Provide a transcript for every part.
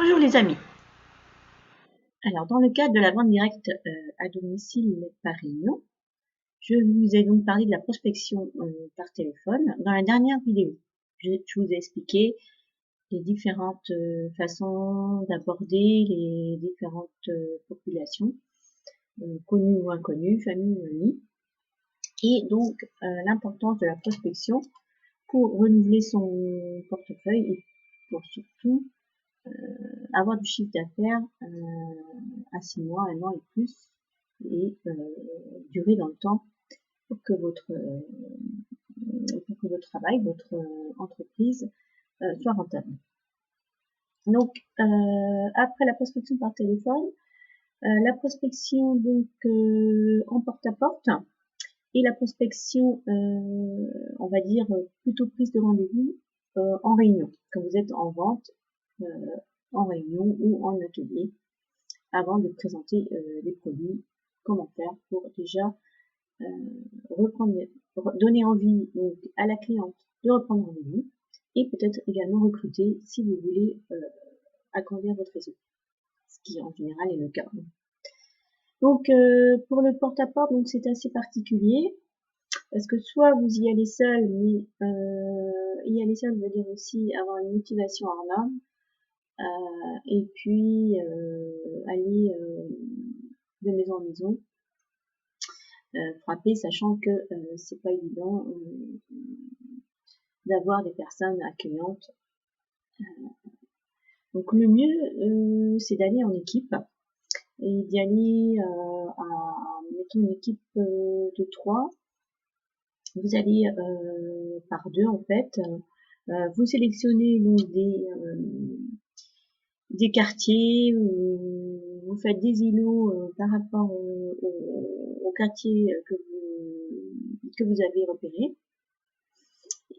Bonjour les amis. Alors dans le cadre de la vente directe à domicile par réunion, je vous ai donc parlé de la prospection par téléphone. Dans la dernière vidéo, je vous ai expliqué les différentes façons d'aborder les différentes populations, connues ou inconnues, famille ou amis, et donc l'importance de la prospection pour renouveler son portefeuille et pour surtout avoir du chiffre d'affaires à 6 mois, 1 an et plus, et durer dans le temps pour que votre travail, votre entreprise soit rentable. Donc après la prospection par téléphone, la prospection donc en porte-à-porte et la prospection on va dire plutôt prise de rendez-vous en réunion, quand vous êtes en vente en réunion ou en atelier, avant de présenter les produits, comment faire pour déjà donner envie donc, à la cliente de reprendre rendez-vous et peut-être également recruter si vous voulez agrandir votre réseau, ce qui en général est le cas. Donc pour le porte-à-porte, donc c'est assez particulier parce que soit vous y allez seul, mais y aller seul veut dire aussi avoir une motivation hors norme, et puis aller de maison en maison, frapper, sachant que c'est pas évident d'avoir des personnes accueillantes. Donc le mieux, c'est d'aller en équipe et d'y aller mettons une équipe de 3. Vous allez par 2 en fait. Vous sélectionnez donc des quartiers, vous faites des îlots par rapport au quartier que vous avez repéré,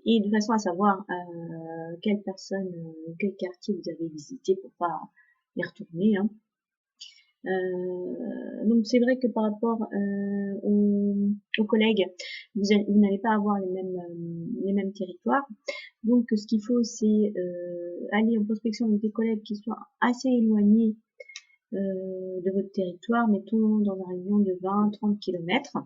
et de façon à savoir quelle personne, quel quartier vous avez visité pour pas y retourner. Hein. Donc c'est vrai que par rapport aux collègues, vous n'allez pas avoir les mêmes territoires. Donc ce qu'il faut, c'est aller en prospection avec des collègues qui soient assez éloignés de votre territoire, mettons dans un rayon de 20-30 km.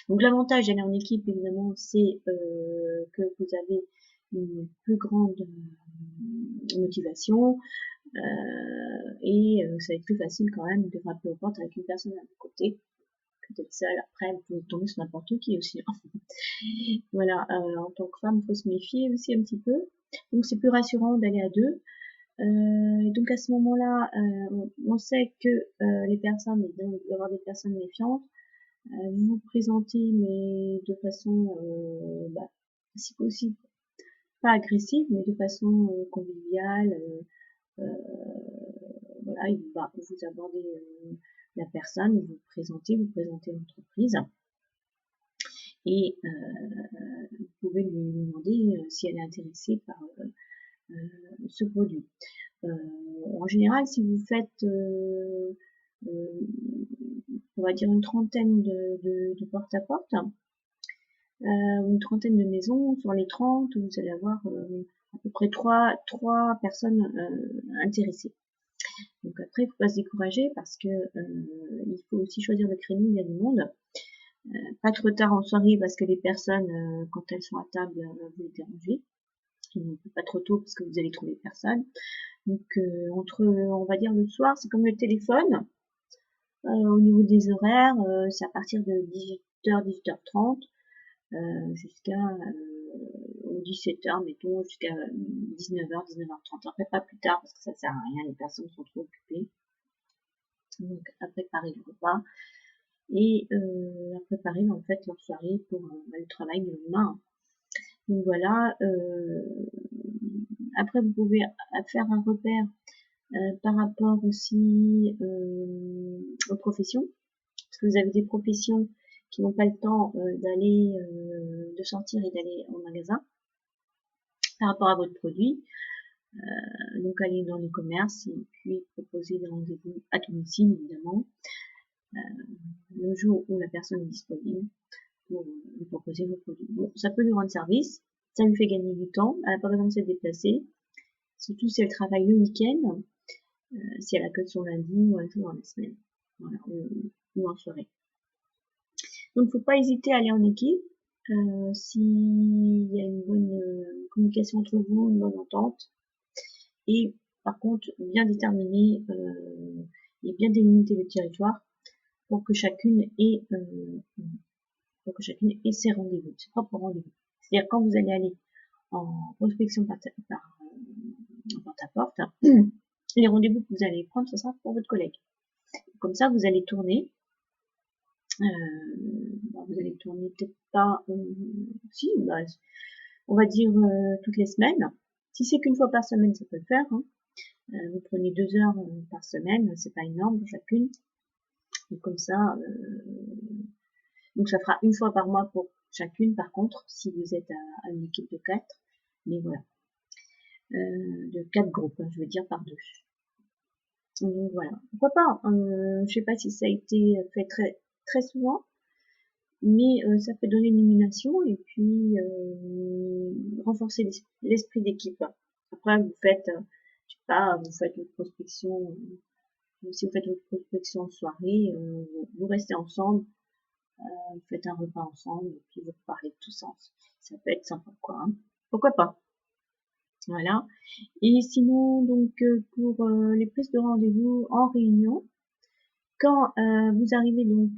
Donc l'avantage d'aller en équipe, évidemment, c'est que vous avez une plus grande motivation, et ça va être plus facile quand même de frapper aux portes avec une personne à vos côtés que d'être seule. Après, vous pouvez tomber sur n'importe qui aussi. Voilà, en tant que femme, il faut se méfier aussi un petit peu. Donc c'est plus rassurant d'aller à 2. Donc à ce moment-là, on sait que les personnes, il doit y avoir des personnes méfiantes. Vous vous présentez, mais de façon, si possible, pas agressive, mais de façon conviviale. Voilà, vous abordez la personne, vous présentez l'entreprise, et vous pouvez lui demander si elle est intéressée par ce produit. En général, si vous faites on va dire une trentaine de porte-à-porte, une trentaine de maisons, sur les 30, vous allez avoir à peu près 3 personnes intéressées. Donc après, il ne faut pas se décourager parce que il faut aussi choisir le créneau, il y a du monde. Pas trop tard en soirée parce que les personnes, quand elles sont à table, vous les dérangez. Pas trop tôt parce que vous allez trouver personne. Donc entre, on va dire le soir, c'est comme le téléphone. Au niveau des horaires, c'est à partir de 18h, 18h30 jusqu'à 17h, mettons, jusqu'à 19h, 19h30. Après, pas plus tard parce que ça sert à rien, les personnes sont trop occupées. Donc à préparer le repas et à préparer en fait leur soirée pour le travail du lendemain. Donc voilà, après vous pouvez faire un repère par rapport aussi aux professions, parce que vous avez des professions qui n'ont pas le temps d'aller, de sortir et d'aller au magasin par rapport à votre produit. Donc aller dans les commerces et puis proposer des rendez-vous à domicile évidemment, le jour où la personne est disponible pour lui proposer vos produits. Bon, ça peut lui rendre service, ça lui fait gagner du temps, elle n'a pas besoin de se déplacer, surtout si elle travaille le week-end, si elle a que son lundi ou un jour dans la semaine, voilà, ou en soirée. Donc, faut pas hésiter à aller en équipe, s'il y a une bonne communication entre vous, une bonne entente, et par contre, bien déterminer et bien délimiter le territoire pour que chacune ait ses rendez-vous, ses propres rendez-vous. C'est-à-dire quand vous allez aller en prospection par porte-à-porte, les rendez-vous que vous allez prendre, ce sera pour votre collègue. Comme ça, vous allez tourner. Vous allez tourner peut-être pas, on va dire toutes les semaines. Si c'est qu'une fois par semaine, ça peut le faire. Hein. Vous prenez 2 heures par semaine, c'est pas énorme pour chacune. Et comme ça, donc ça fera une fois par mois pour chacune. Par contre, si vous êtes à une équipe de 4, mais voilà, de 4 groupes, hein, je veux dire par 2. Donc voilà, pourquoi pas. Je sais pas si ça a été fait très très souvent, mais ça peut donner une illumination et puis renforcer l'esprit d'équipe. Après, vous faites, je sais pas, vous faites votre prospection. Si vous faites votre prospection en soirée, vous restez ensemble, vous faites un repas ensemble, et puis vous parlez de tout ça. Ça peut être sympa, quoi. Hein. Pourquoi pas? Voilà. Et sinon, donc, pour les prises de rendez-vous en réunion, quand vous arrivez donc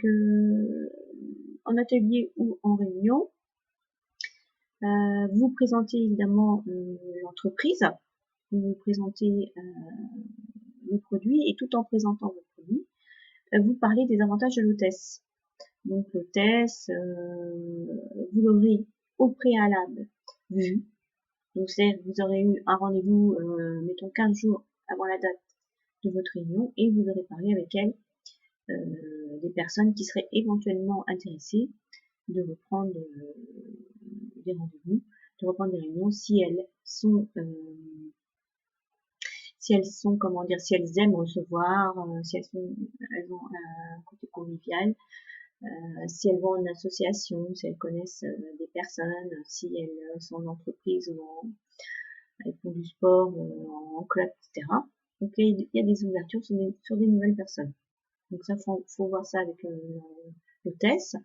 en atelier ou en réunion, vous présentez évidemment l'entreprise, vous présentez le produit, et tout en présentant votre produit, vous parlez des avantages de l'hôtesse. Donc l'hôtesse, vous l'aurez au préalable vu. Donc c'est vous aurez eu un rendez-vous, mettons 15 jours avant la date de votre réunion, et vous aurez parlé avec elle des personnes qui seraient éventuellement intéressées de reprendre des rendez-vous, de reprendre des réunions si elles sont comment dire, si elles aiment recevoir, si elles ont un côté convivial, si elles vont en association, si elles connaissent des personnes, si elles sont en entreprise ou elles font du sport en club, etc. Donc il y a des ouvertures sur des nouvelles personnes. Donc ça, faut voir ça avec l'hôtesse.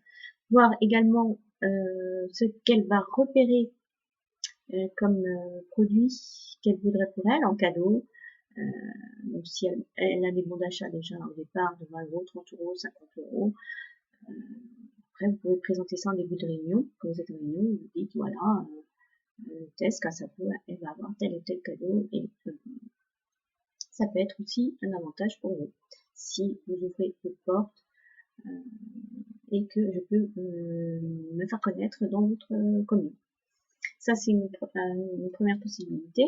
Voir également ce qu'elle va repérer comme produit qu'elle voudrait pour elle en cadeau. Donc si elle a des bons d'achat déjà au départ de 20 euros, 30 euros, 50 euros. Après, vous pouvez présenter ça en début de réunion. Quand vous êtes en réunion, vous dites voilà, l'hôtesse, quand ça peut, elle va avoir tel et tel cadeau, et ça peut être aussi un avantage pour vous. Si vous ouvrez votre porte et que je peux me faire connaître dans votre commune. Ça, c'est une première possibilité.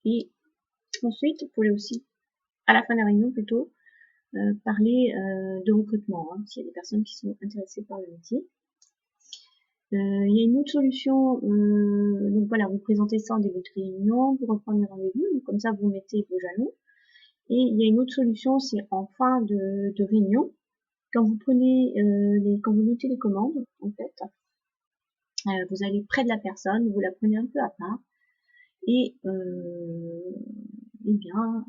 Et ensuite, vous pouvez aussi, à la fin de la réunion plutôt, parler de recrutement, hein, s'il y a des personnes qui sont intéressées par le métier. Il y a une autre solution, donc voilà, vous présentez ça en début de réunion, vous reprenez rendez-vous, comme ça vous mettez vos jalons. Et il y a une autre solution, c'est en fin de réunion, quand vous prenez quand vous notez les commandes, en fait, vous allez près de la personne, vous la prenez un peu à part, et bien,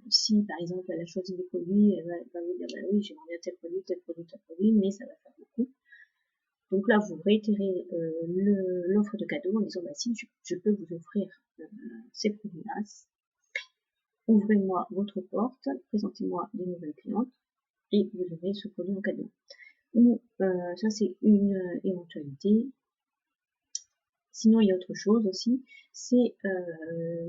si par exemple elle a choisi des produits, elle va vous dire bah oui, j'aimerais bien tel produit, tel produit, tel produit, mais ça va faire beaucoup. Donc là, vous réitérez l'offre de cadeau en disant bah si je peux vous offrir ces produits-là, ouvrez-moi votre porte, présentez-moi des nouvelles clientes et vous aurez ce produit en cadeau. Ou ça c'est une éventualité. Sinon il y a autre chose aussi, c'est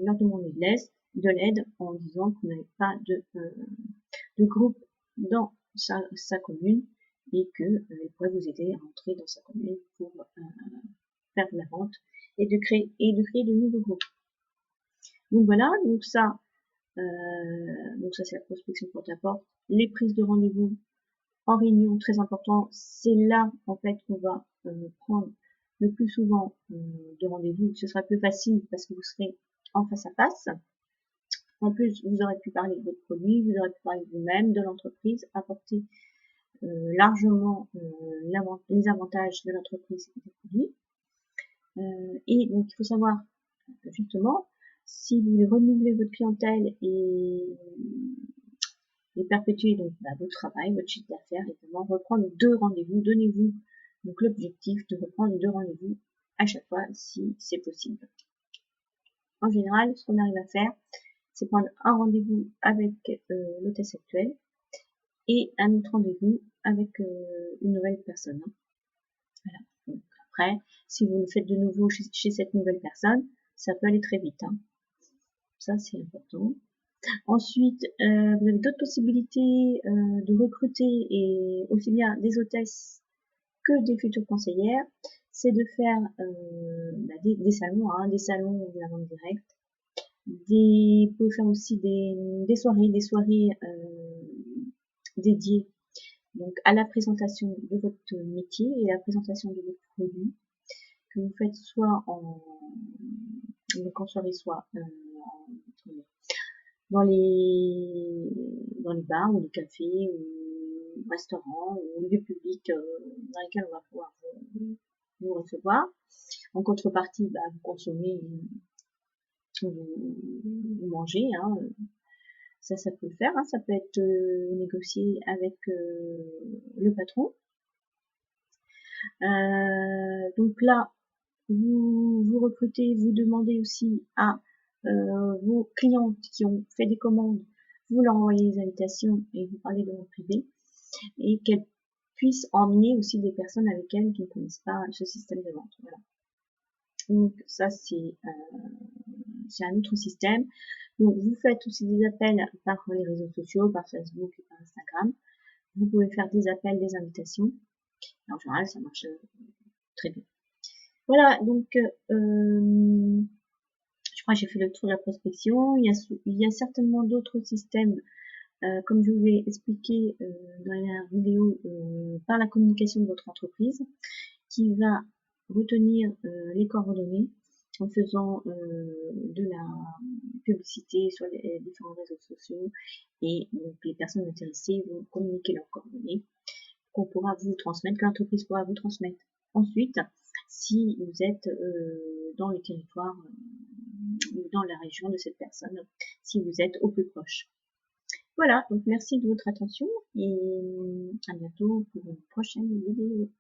leur demander de l'aide en disant que vous n'avez pas de groupe dans sa commune et qu'elle pourrait vous aider à rentrer dans sa commune pour faire de la vente et de créer de nouveaux groupes. Donc voilà, donc ça c'est la prospection porte-à-porte. Les prises de rendez-vous en réunion, très important, c'est là en fait qu'on va prendre le plus souvent de rendez-vous. Ce sera plus facile parce que vous serez en face à face. En plus, vous aurez pu parler de votre produit, vous aurez pu parler de vous-même, de l'entreprise, apporter largement les avantages de l'entreprise et des produits. Et donc, il faut savoir justement Si vous voulez renouveler votre clientèle et perpétuer donc votre travail, votre chiffre d'affaires, évidemment, reprendre 2 rendez-vous, donnez-vous donc l'objectif de reprendre 2 rendez-vous à chaque fois si c'est possible. En général, ce qu'on arrive à faire, c'est prendre un rendez-vous avec l'hôtesse actuelle et un autre rendez-vous avec une nouvelle personne. Voilà. Donc, après, si vous le faites de nouveau chez cette nouvelle personne, ça peut aller très vite. Ça, c'est important. Ensuite, vous avez d'autres possibilités de recruter et aussi bien des hôtesses que des futures conseillères. C'est de faire des salons, des salons de la vente directe. Vous pouvez faire aussi des soirées dédiées donc à la présentation de votre métier et à la présentation de votre produit que vous faites soit en soirée, soit dans les bars ou les cafés ou restaurants ou lieux publics dans lesquels on va pouvoir vous recevoir. En contrepartie, vous consommez, vous mangez, ça peut le faire, ça peut être négocié avec le patron. Donc là, vous recrutez, vous demandez aussi à vos clientes qui ont fait des commandes, vous leur envoyez des invitations et vous parlez de vente privée et qu'elles puissent emmener aussi des personnes avec elles qui ne connaissent pas ce système de vente. Voilà. Donc ça c'est un autre système. Donc vous faites aussi des appels par les réseaux sociaux, par Facebook et par Instagram. Vous pouvez faire des appels, des invitations. En général, ça marche très bien. Voilà, donc je crois que j'ai fait le tour de la prospection. Il y a certainement d'autres systèmes, comme je vous l'ai expliqué dans la vidéo, par la communication de votre entreprise, qui va retenir les coordonnées en faisant de la publicité sur les différents réseaux sociaux et donc les personnes intéressées vont communiquer leurs coordonnées qu'on pourra vous transmettre, que l'entreprise pourra vous transmettre. Ensuite, si vous êtes dans le territoire ou dans la région de cette personne, si vous êtes au plus proche. Voilà, donc merci de votre attention et à bientôt pour une prochaine vidéo.